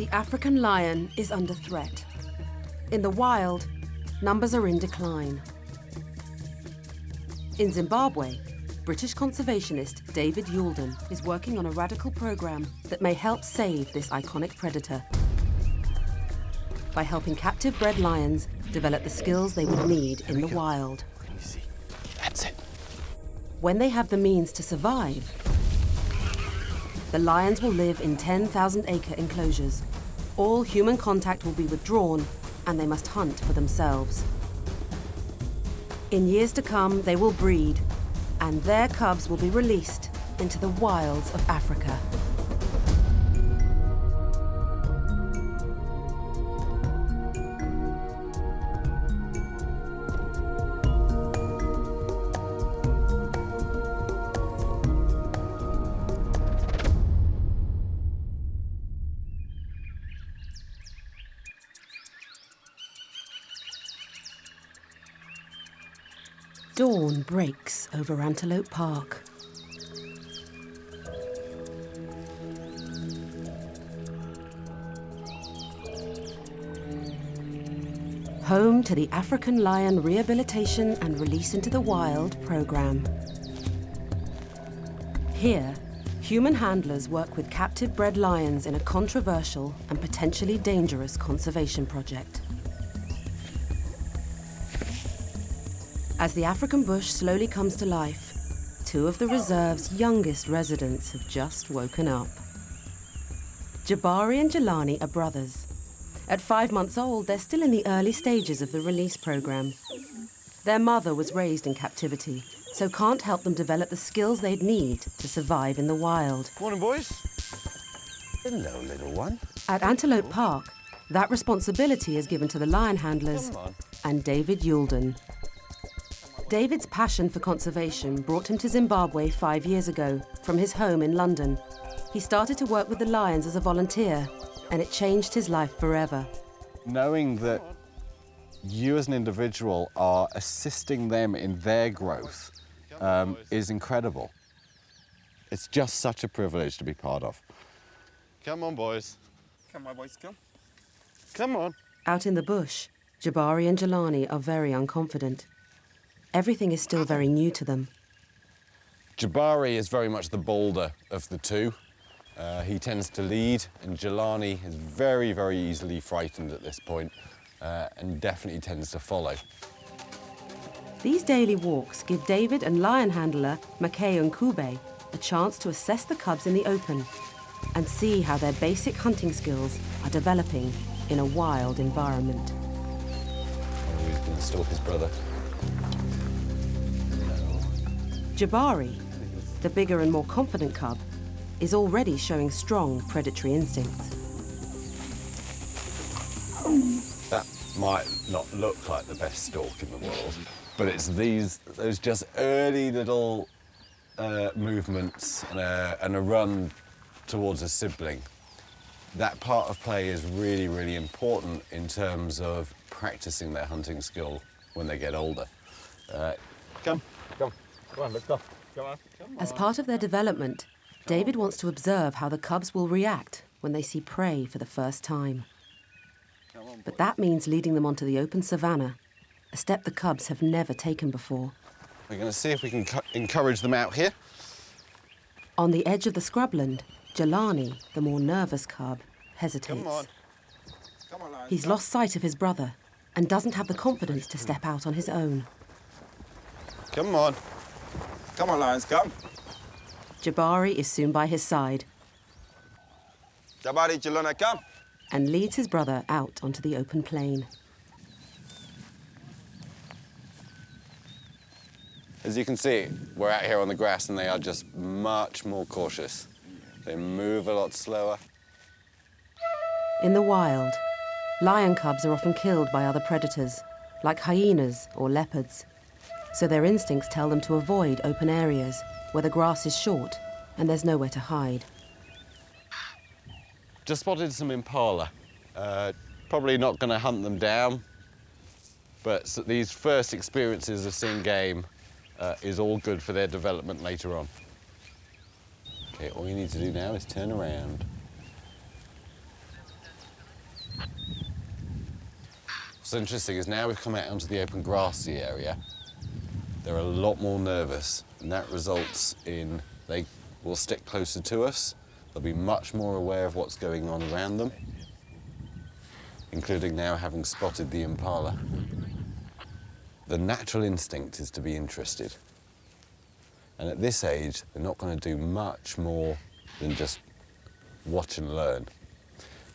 The African lion is under threat. In the wild, numbers are in decline. In Zimbabwe, British conservationist David Youlden is working on a radical program that may help save this iconic predator by helping captive bred lions develop the skills they would need in the wild. Easy. That's it. When they have the means to survive, the lions will live in 10,000-acre enclosures. All human contact will be withdrawn, and they must hunt for themselves. In years to come, they will breed, and their cubs will be released into the wilds of Africa. Dawn breaks over Antelope Park. Home to the African Lion Rehabilitation and Release into the Wild program. Here, human handlers work with captive bred lions in a controversial and potentially dangerous conservation project. As the African bush slowly comes to life, two of the reserve's youngest residents have just woken up. Jabari and Jelani are brothers. At 5 months old, they're still in the early stages of the release program. Their mother was raised in captivity, so can't help them develop the skills they'd need to survive in the wild. Morning, boys. Hello, little one. At Antelope Park, that responsibility is given to the lion handlers and David Youlden. David's passion for conservation brought him to Zimbabwe 5 years ago from his home in London. He started to work with the lions as a volunteer, and it changed his life forever. Knowing that you as an individual are assisting them in their growth is incredible. It's just such a privilege to be part of. Come on, boys. Come on, boys, come. Come on. Out in the bush, Jabari and Jelani are very unconfident. Everything is still very new to them. Jabari is very much the bolder of the two. He tends to lead, and Jelani is very, very easily frightened at this point, and definitely tends to follow. These daily walks give David and lion handler Makeo Nkube a chance to assess the cubs in the open and see how their basic hunting skills are developing in a wild environment. Oh, he's going to stalk his brother. Jabari, the bigger and more confident cub, is already showing strong predatory instincts. That might not look like the best stalk in the world, but it's those just early little movements and a run towards a sibling. That part of play is really, really important in terms of practicing their hunting skill when they get older. Come on, let's go. Come on. As part of their development, David wants to observe how the cubs will react when they see prey for the first time. But that means leading them onto the open savanna, a step the cubs have never taken before. We're going to see if we can encourage them out here. On the edge of the scrubland, Jelani, the more nervous cub, hesitates. Come on. He's lost sight of his brother and doesn't have the confidence to step out on his own. Come on. Come on, lions, come. Jabari is soon by his side Jabari, Jelani, come. and leads his brother out onto the open plain. As you can see, we're out here on the grass and they are just much more cautious. They move a lot slower. In the wild, lion cubs are often killed by other predators, like hyenas or leopards. So their instincts tell them to avoid open areas where the grass is short and there's nowhere to hide. Just spotted some impala. Probably not going to hunt them down, but these first experiences of seeing game is all good for their development later on. Okay, all you need to do now is turn around. What's interesting is now we've come out onto the open grassy area, they're a lot more nervous, and that results in they will stick closer to us. They'll be much more aware of what's going on around them, including now having spotted the impala. The natural instinct is to be interested. And at this age, they're not going to do much more than just watch and learn.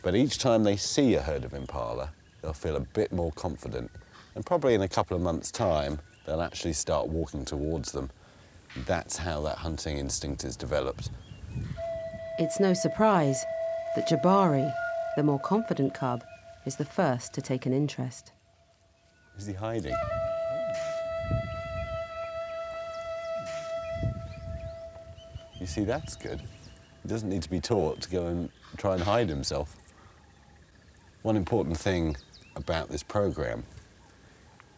But each time they see a herd of impala, they'll feel a bit more confident. And probably in a couple of months' time, they'll actually start walking towards them. That's how that hunting instinct is developed. It's no surprise that Jabari, the more confident cub, is the first to take an interest. Is he hiding? You see, that's good. He doesn't need to be taught to go and try and hide himself. One important thing about this programme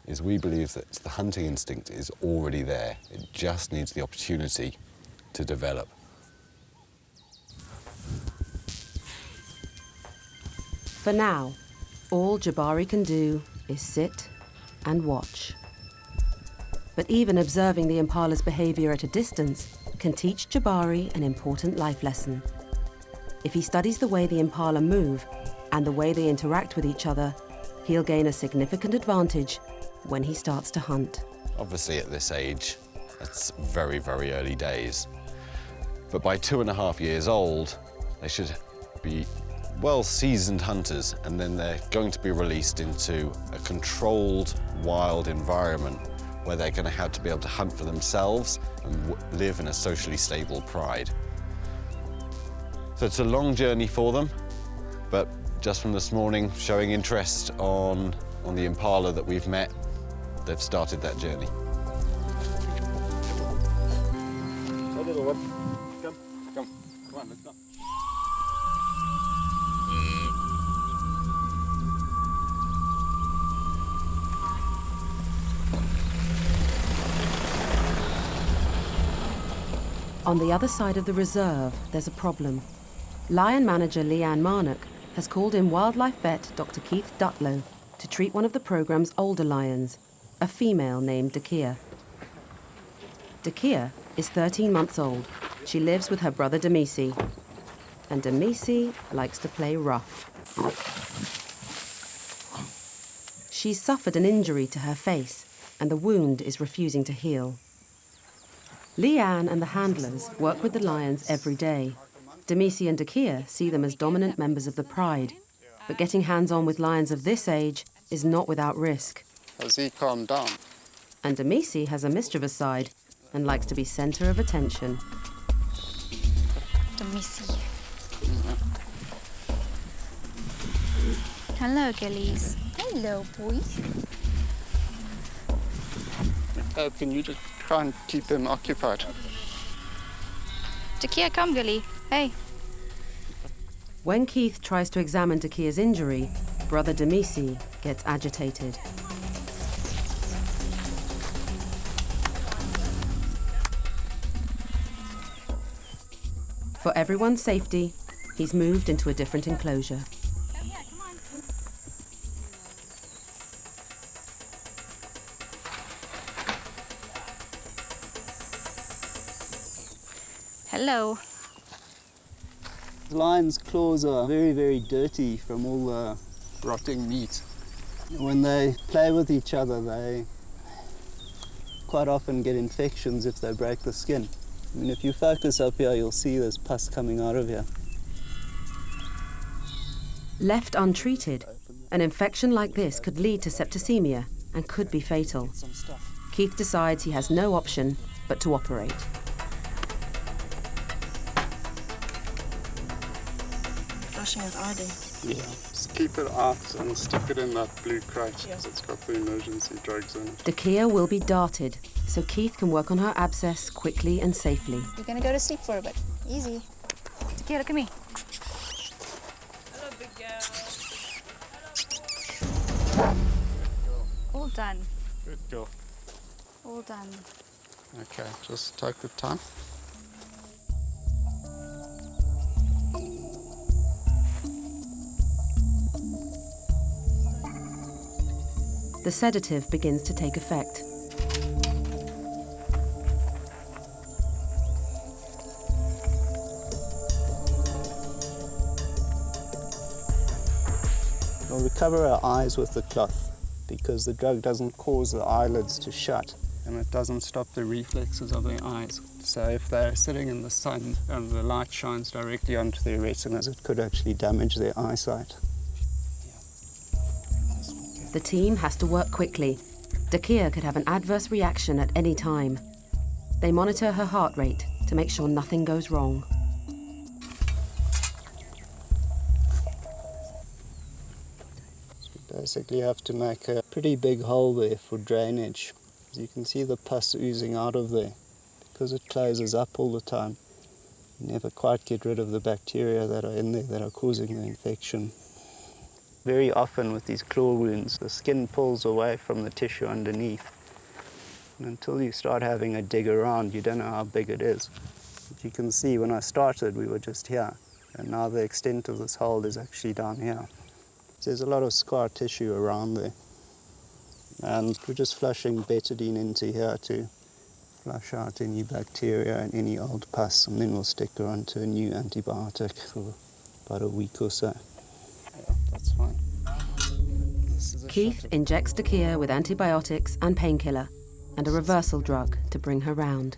is we believe that the hunting instinct is already there. It just needs the opportunity to develop. For now, all Jabari can do is sit and watch. But even observing the impala's behaviour at a distance can teach Jabari an important life lesson. If he studies the way the impala move and the way they interact with each other, he'll gain a significant advantage when he starts to hunt. Obviously at this age, it's very, very early days. But by 2.5 years old, they should be well-seasoned hunters, and then they're going to be released into a controlled, wild environment where they're going to have to be able to hunt for themselves and live in a socially stable pride. So it's a long journey for them, but just from this morning, showing interest on the impala that we've met, they've started that journey. Hey, little one. Come on, let's go. On the other side of the reserve, there's a problem. Lion manager Leanne Marnock has called in wildlife vet Dr. Keith Dutlow to treat one of the programme's older lions, a female named Dakia. Dakia is 13 months old. She lives with her brother Demisi. And Demisi likes to play rough. She's suffered an injury to her face, and the wound is refusing to heal. Leanne and the handlers work with the lions every day. Demisi and Dakia see them as dominant members of the pride, but getting hands-on with lions of this age is not without risk. Has he calmed down? And Demisi has a mischievous side and likes to be centre of attention. Demisi. Hello, girlies. Hello, boy. Can you just try and keep him occupied? Dakia, come, girlie. Hey. When Keith tries to examine Dakia's injury, brother Demisi gets agitated. For everyone's safety, he's moved into a different enclosure. Hello. The lion's claws are very, very dirty from all the Rotting meat. When they play with each other, they quite often get infections if they break the skin. I mean, if you focus up here, you'll see there's pus coming out of here. Left untreated, an infection like this could lead to septicemia and could be fatal. Keith decides he has no option but to operate. Flushing is ID. Yeah. Just keep it out and stick it in that blue crate because it's got the emergency drugs in it. Dakia will be darted, so Keith can work on her abscess quickly and safely. You're gonna go to sleep for a bit. Easy. Dakia, look at me. Hello, big girl. All done. Good girl. All done. Okay, just take the time. The sedative begins to take effect. Well, we cover our eyes with the cloth because the drug doesn't cause the eyelids to shut and it doesn't stop the reflexes of the eyes. So if they're sitting in the sun and the light shines directly onto their retinas, it could actually damage their eyesight. The team has to work quickly. Dakia could have an adverse reaction at any time. They monitor her heart rate to make sure nothing goes wrong. Basically have to make a pretty big hole there for drainage. As you can see the pus oozing out of there. Because it closes up all the time, you never quite get rid of the bacteria that are in there that are causing the infection. Very often with these claw wounds, the skin pulls away from the tissue underneath. And until you start having a dig around, you don't know how big it is. But you can see when I started, we were just here. And now the extent of this hole is actually down here. There's a lot of scar tissue around there. And we're just flushing betadine into here to flush out any bacteria and any old pus, and then we'll stick her onto a new antibiotic for about a week or so. Yeah, that's fine. Keith injects Dakia with antibiotics and painkiller and a reversal drug to bring her round.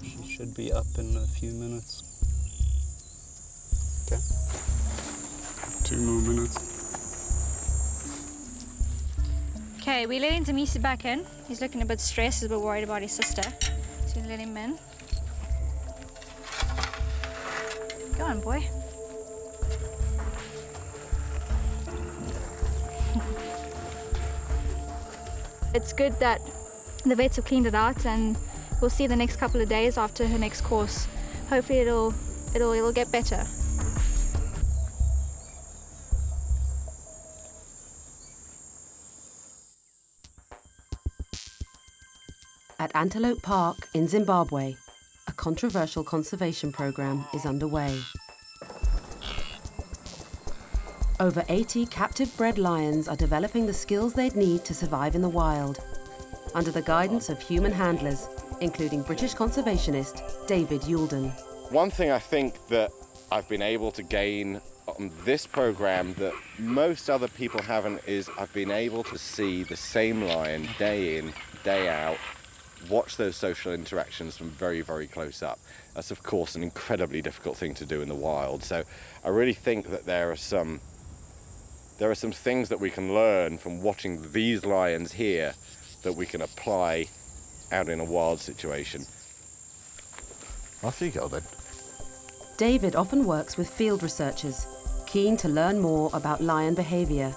She should be up in a few minutes. Okay. 2 more minutes. Okay, we're letting Demisi back in. He's looking a bit stressed, he's a bit worried about his sister. So we let him in. Go on, boy. It's good that the vets have cleaned it out, and we'll see the next couple of days after her next course. Hopefully it'll get better. At Antelope Park in Zimbabwe, a controversial conservation program is underway. Over 80 captive-bred lions are developing the skills they'd need to survive in the wild, under the guidance of human handlers, including British conservationist David Youlden. One thing I think that I've been able to gain on this program that most other people haven't is I've been able to see the same lion day in, day out, watch those social interactions from very, very close up. That's, of course, an incredibly difficult thing to do in the wild. So I really think that there are some things that we can learn from watching these lions here that we can apply out in a wild situation. Off you go then. David often works with field researchers, keen to learn more about lion behaviour.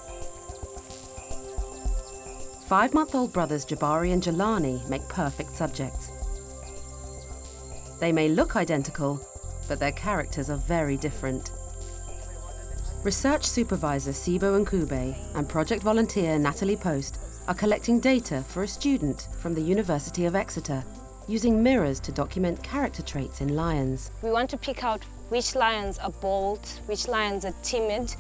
5-month-old brothers Jabari and Jelani make perfect subjects. They may look identical, but their characters are very different. Research supervisor Sibo Nkube and project volunteer Natalie Post are collecting data for a student from the University of Exeter, using mirrors to document character traits in lions. We want to pick out which lions are bold, which lions are timid,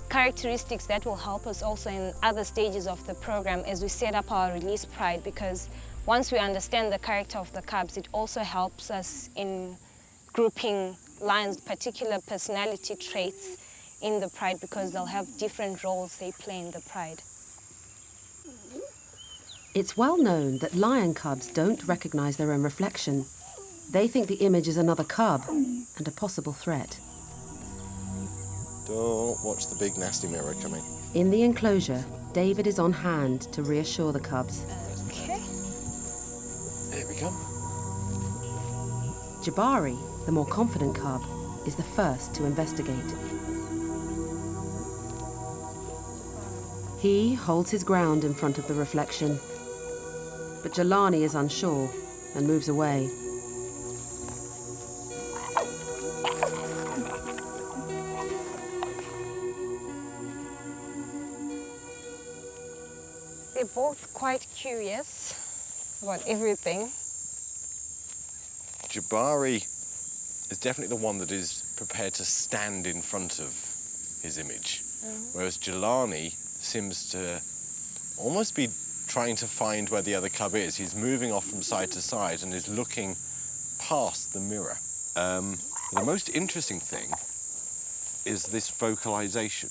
characteristics that will help us also in other stages of the program as we set up our release pride, because once we understand the character of the cubs, it also helps us in grouping lions' particular personality traits in the pride, because they'll have different roles they play in the pride. It's well known that lion cubs don't recognize their own reflection. They think the image is another cub and a possible threat. Don't watch the big nasty mirror coming. In the enclosure, David is on hand to reassure the cubs. Okay. Here we come. Jabari, the more confident cub, is the first to investigate. He holds his ground in front of the reflection, but Jelani is unsure and moves away. They're both quite curious about everything. Jabari is definitely the one that is prepared to stand in front of his image, whereas Jelani seems to almost be trying to find where the other cub is. He's moving off from side to side and is looking past the mirror. The most interesting thing is this vocalization,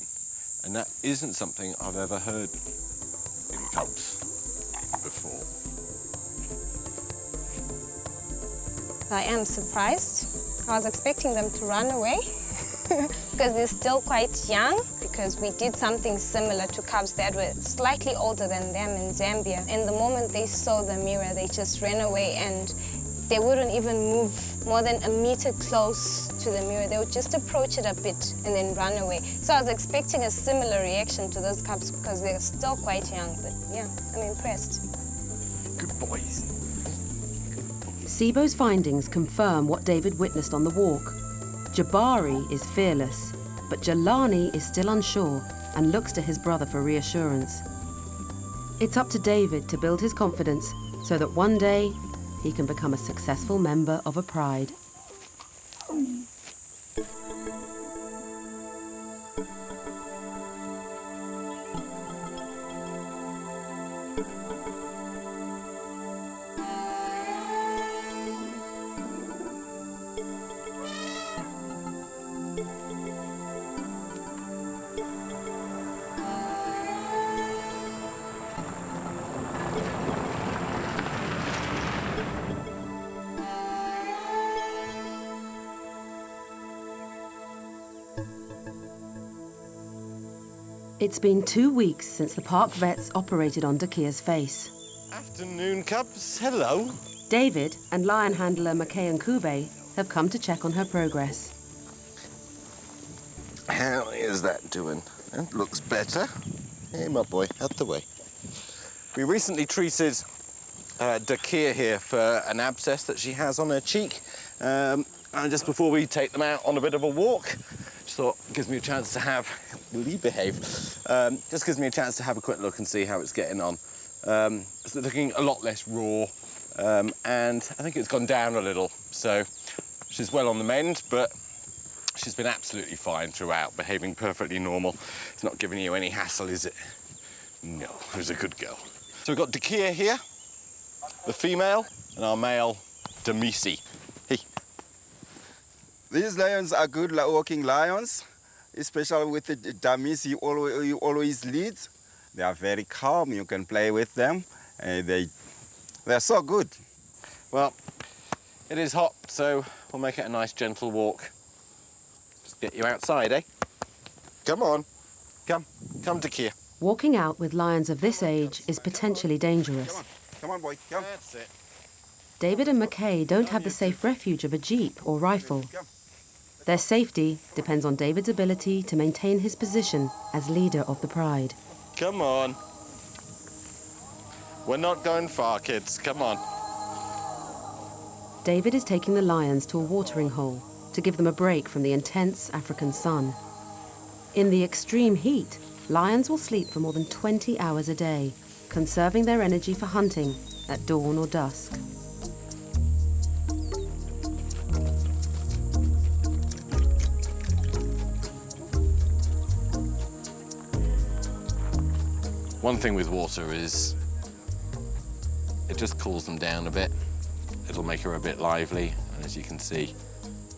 and that isn't something I've ever heard in cubs before. I am surprised. I was expecting them to run away because they're still quite young, because we did something similar to cubs that were slightly older than them in Zambia. And the moment they saw the mirror, they just ran away, and they wouldn't even move more than a meter close to the mirror. They would just approach it a bit and then run away. So I was expecting a similar reaction to those cubs because they're still quite young, but yeah, I'm impressed. Good boys. SIBO's findings confirm what David witnessed on the walk. Jabari is fearless, but Jelani is still unsure and looks to his brother for reassurance. It's up to David to build his confidence so that one day he can become a successful member of a pride. It's been 2 weeks since the park vets operated on Dakia's face. Afternoon, cubs. Hello. David and lion handler McKay and Kube have come to check on her progress. How is that doing? It looks better. Hey, my boy, out the way. We recently treated Dakia here for an abscess that she has on her cheek. And just before we take them out on a bit of a walk, just thought it gives me a chance to have, will you behave? Just gives me a chance to have a quick look and see how it's getting on. It's looking a lot less raw, and I think it's gone down a little. So she's well on the mend, but she's been absolutely fine throughout, behaving perfectly normal. It's not giving you any hassle, is it? No, it was a good girl. So we've got Dakia here, the female, and our male, Demisi. Hey. These lions are good walking lions, especially with the dummies he always leads. They are very calm, you can play with them. They're so good. Well, it is hot, so we'll make it a nice gentle walk. Just get you outside, eh? Come on. Come Dakia. Walking out with lions of this age is potentially dangerous. Come on, boy, come. That's it. David and McKay don't have the safe refuge of a jeep or rifle. Their safety depends on David's ability to maintain his position as leader of the pride. Come on. We're not going far, kids. Come on. David is taking the lions to a watering hole to give them a break from the intense African sun. In the extreme heat, lions will sleep for more than 20 hours a day, conserving their energy for hunting at dawn or dusk. One thing with water is it just cools them down a bit. It'll make her a bit lively, and as you can see,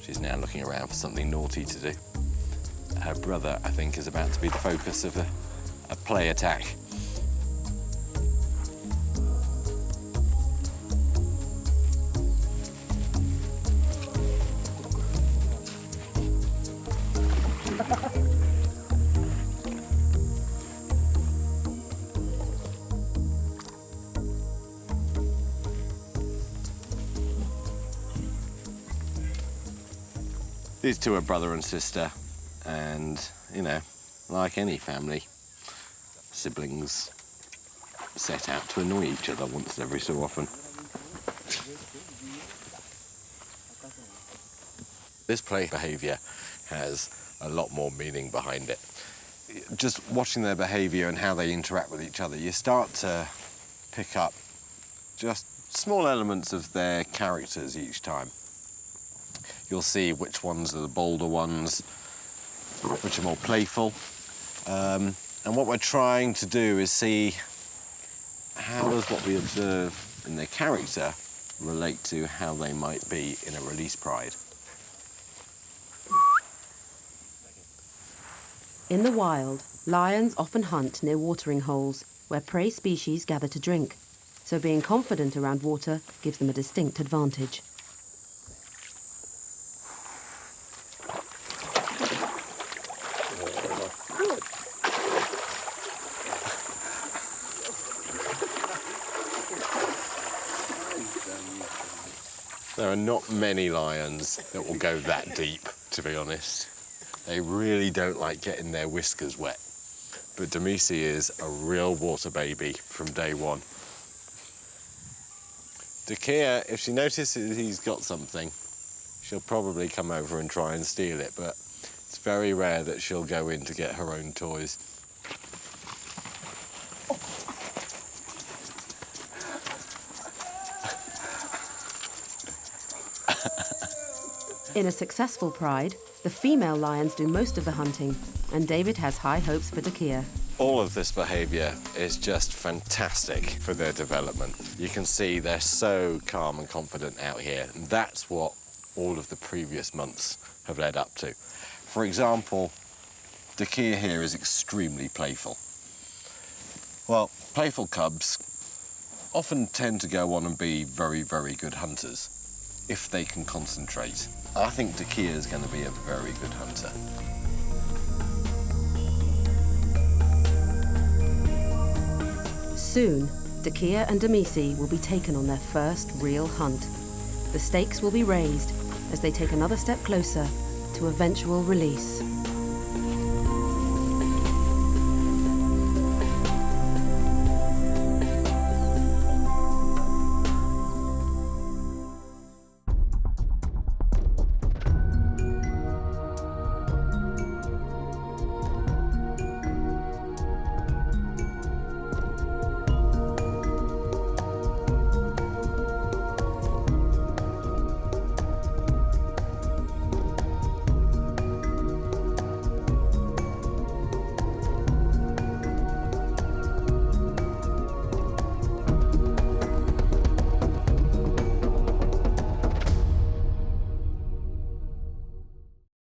she's now looking around for something naughty to do. Her brother, I think, is about to be the focus of a play attack. These two are brother and sister, and, you know, like any family, siblings set out to annoy each other once every so often. This play behaviour has a lot more meaning behind it. Just watching their behaviour and how they interact with each other, you start to pick up just small elements of their characters each time. You'll see which ones are the bolder ones, which are more playful. And what we're trying to do is see how does what we observe in their character relate to how they might be in a release pride? In the wild, lions often hunt near watering holes where prey species gather to drink, so being confident around water gives them a distinct advantage. There are not many lions that will go that deep, to be honest. They really don't like getting their whiskers wet. But Demisi is a real water baby from day one. Dakia, if she notices he's got something, she'll probably come over and try and steal it, but it's very rare that she'll go in to get her own toys. In a successful pride, the female lions do most of the hunting, and David has high hopes for Dakia. All of this behaviour is just fantastic for their development. You can see they're so calm and confident out here, and that's what all of the previous months have led up to. For example, Dakia here is extremely playful. Well, playful cubs often tend to go on and be very, very good hunters if they can concentrate. I think Dakia is going to be a very good hunter. Soon, Dakia and Demisi will be taken on their first real hunt. The stakes will be raised as they take another step closer to eventual release.